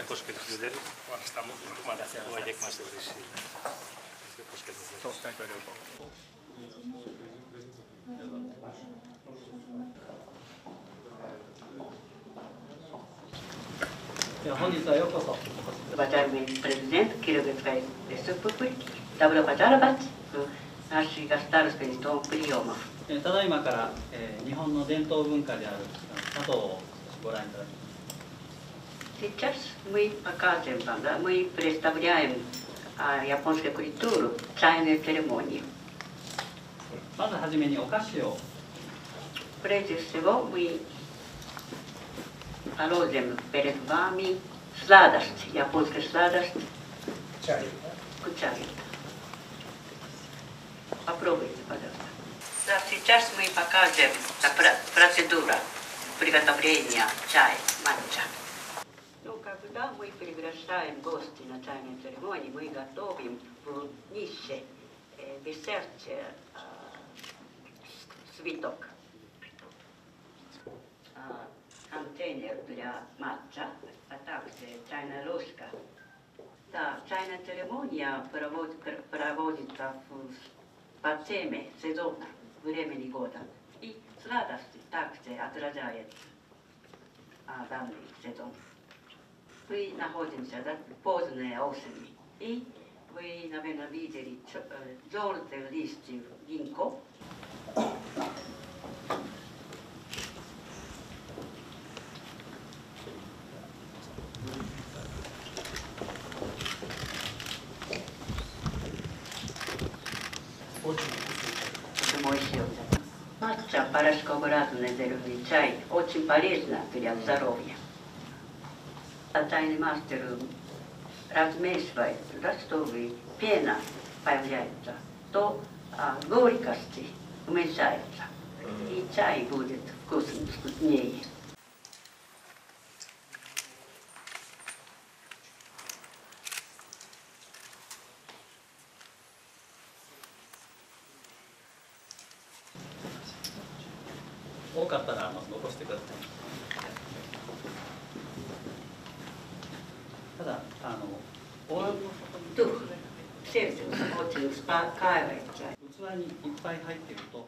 koska vastaan voi tekemään嬉しい。Уважаемый президент Киргизской республики, добро пожаловать в наш государственный дом приемов. ただいまから、日本の伝統文化である茶道をご覧いただきます。Сейчас мы покажем вам, да, мы представляем японскую культуру, чайную церемонию. まずはじめにお菓子を。Прежде всего мы положим перед вами сладость, японская сладость. Чай. Чай. Попробуйте, пожалуйста. Да, сейчас мы покажем процедуру приготовления чая, матча. Но когда мы приглашаем гостей на чайной церемонии, мы готовим в нише десерт цветок. Контейнер для матча, а также чайная ложка. Да, чайная церемония проводится по теме сезона, времени года. И сладости также отражает данный сезон. Мы находимся в поздней осени. И вы, наверное, видели желтые листья гинко. Матча, порошкообразный зеленый чай, очень полезно для здоровья. Чайный мастер размешивает, да, чтобы пена появляется, то горькость уменьшается, и чай будет вкуснее. 多かったら残してください。ただТух, сердце очень успокаивает чай. 器にいっぱい入っていると